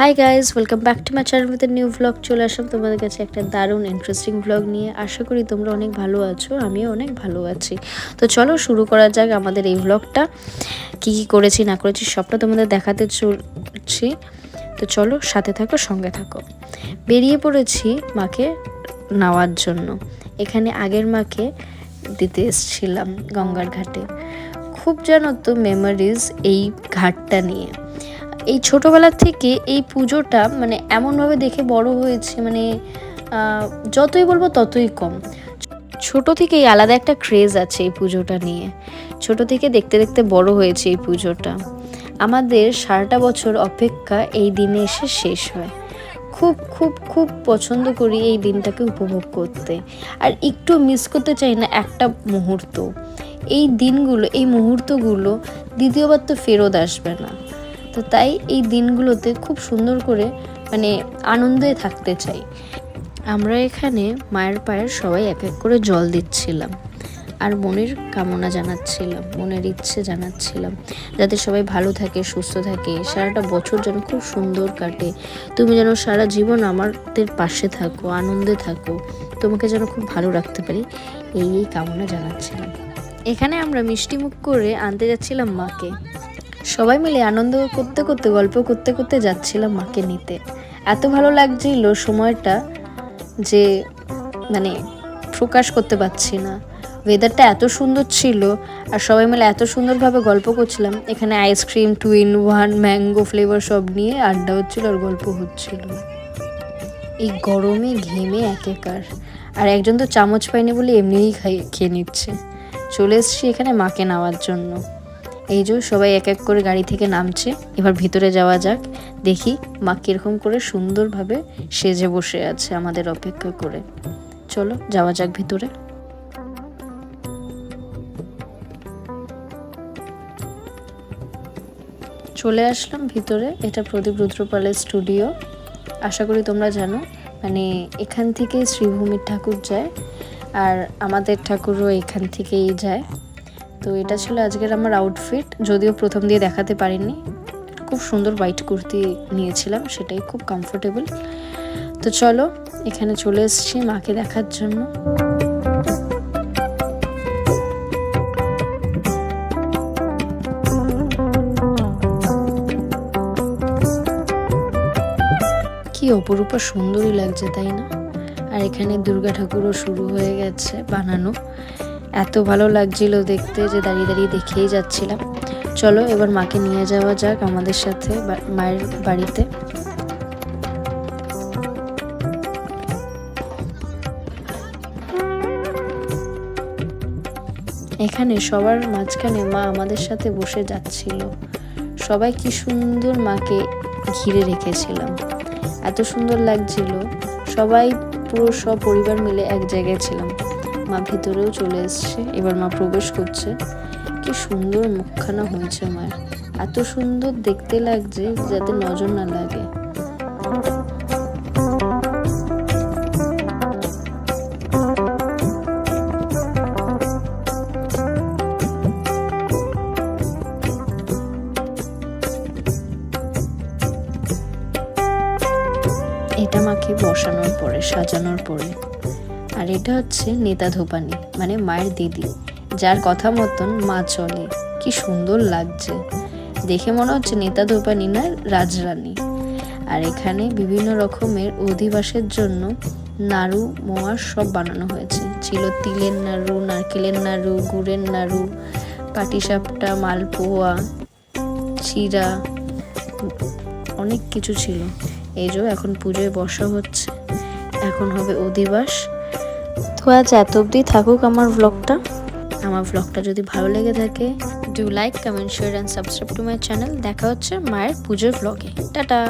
Hi guys, welcome back to my channel with a new vlog. চলে আসলাম তোমাদের কাছে একটা দারুণ ইন্টারেস্টিং ভ্লগ নিয়ে। আশা করি তোমরা অনেক ভালো আছো, আমিও অনেক ভালো আছি। তো চলো শুরু করা যাক আমাদের এই ভ্লগটা। কী কী করেছি না করেছি সবটা তোমাদের দেখাতে চলছি। তো চলো সাথে থাকো, সঙ্গে থাকো। বেরিয়ে পড়েছি মাকে নেওয়ার জন্য। এখানে আগের মাকে দিতে এসেছিলাম গঙ্গার ঘাটে। খুব জানো তো মেমোরিজ এই ঘাটটা নিয়ে। এই ছোটোবেলার থেকে এই পুজোটা মানে এমনভাবে দেখে বড় হয়েছে, মানে যতই বলবো ততই কম। ছোট থেকেই আলাদা একটা ক্রেজ আছে এই পুজোটা নিয়ে। ছোট থেকে দেখতে দেখতে বড় হয়েছে এই পুজোটা। আমাদের সারাটা বছর অপেক্ষা এই দিনে এসে শেষ হয়। খুব খুব খুব পছন্দ করি এই দিনটাকে উপভোগ করতে, আর একটু মিস করতে চাই না একটা মুহূর্ত। এই দিনগুলো, এই মুহূর্তগুলো দ্বিতীয়বার তো ফেরত আসবে না। তো তাই এই দিনগুলোতে খুব সুন্দর করে মানে আনন্দে থাকতে চাই। আমরা এখানে মায়ের পায়ের সবাই এক এক করে জল দিচ্ছিলাম আর মনের কামনা জানাচ্ছিলাম, মনের ইচ্ছে জানাচ্ছিলাম, যাতে সবাই ভালো থাকে, সুস্থ থাকে, সারাটা বছর যেন খুব সুন্দর কাটে। তুমি যেন সারা জীবন আমাদের পাশে থাকো, আনন্দে থাকো, তোমাকে যেন খুব ভালো রাখতে পারি, এই কামনা জানাচ্ছিলাম। এখানে আমরা মিষ্টি মুখ করে আনতে যাচ্ছিলাম মাকে। সবাই মিলে আনন্দ করতে করতে, গল্প করতে করতে যাচ্ছিলাম মাকে নিতে। এত ভালো লাগছিল সময়টা যে মানে প্রকাশ করতে পারছি না। ওয়েদারটা এত সুন্দর ছিল আর সবাই মিলে এত সুন্দরভাবে গল্প করছিলাম। এখানে আইসক্রিম, 2 in 1 ম্যাঙ্গো ফ্লেভার সব নিয়ে আড্ডা হচ্ছিল আর গল্প হচ্ছিল। এই গরমে ঘেমে একেকার, আর একজন তো চামচ পায়নি বলে এমনিই খেয়ে নিচ্ছে। চলে এসেছি এখানে মাকে নেওয়ার জন্য। এই যে সবাই এক এক করে গাড়ি থেকে নামছে। এবার ভিতরে যাওয়া যাক, দেখি মা কীরকম করে সুন্দরভাবে সেজে বসে আছে আমাদের অপেক্ষা করে। চলো যাওয়া যাক ভিতরে। চলে আসলাম ভিতরে। এটা প্রদীপ রুদ্রপালের স্টুডিও। আশা করি তোমরা জানো, মানে এখান থেকে শ্রীভূমির ঠাকুর যায় আর আমাদের ঠাকুরও এখান থেকেই যায়। তো এটা ছিল আজকের আমার আউটফিট, যদিও প্রথম দিয়ে দেখাতে পারিনি। খুব সুন্দর হোয়াইট কুর্তি নিয়েছিলাম, সেটাই খুব কমফোর্টেবল। তো চলো এখানে চলে এসেছি মাকে দেখার জন্য। কি অপরূপা সুন্দরই লাগছে, তাই না? আর এখানে দুর্গা ঠাকুরও শুরু হয়ে গেছে বানানো। এত ভালো লাগছিল দেখতে যে দাঁড়িয়ে দাঁড়িয়ে দেখেই যাচ্ছিলাম। চলো এবার মাকে নিয়ে যাওয়া যাক আমাদের সাথে মায়ের বাড়িতে। এখানে সবার মাঝখানে মা আমাদের সাথে বসে যাচ্ছিল। সবাই কি সুন্দর মাকে ঘিরে রেখেছিলাম, এত সুন্দর লাগছিল। সবাই পুরো সপরিবার মিলে এক জায়গায় ছিলাম। মা ভিতরেও চলে এসছে, এবার মা প্রবেশ করছে। কি সুন্দর মুখখানা হয়েছে মায়ের, এত সুন্দর দেখতে লাগছে যাতে নজর না লাগে। এটা মাকে বসানোর পরে, সাজানোর পরে। আর এটা হচ্ছে নেতা ধোপানি, মানে মায়ের দিদি, যার কথা মতন মা চলে। কি সুন্দর লাগছে দেখে, মনে হচ্ছে নেতা ধোপানি না রাজরানী। আর এখানে বিভিন্ন রকমের অধিবাসের জন্য নাড়ু মোয়া সব বানানো হয়েছে। ছিল তিলের নাড়ু, নারকেলের নাড়ু, গুড়ের নাড়ু, পাটিসাপটা, মালপোয়া, চিড়া, অনেক কিছু ছিল। এই যে এখন পুজোয় বসা হচ্ছে, এখন হবে অধিবাস। তো আজ এত অবধি থাকুক আমার ভ্লগটা। আমার ভ্লগটা যদি ভালো লেগে থাকে, do like, comment, share and subscribe to my channel. দেখা হচ্ছে মায়ের পুজোর ভ্লগে। টাটা।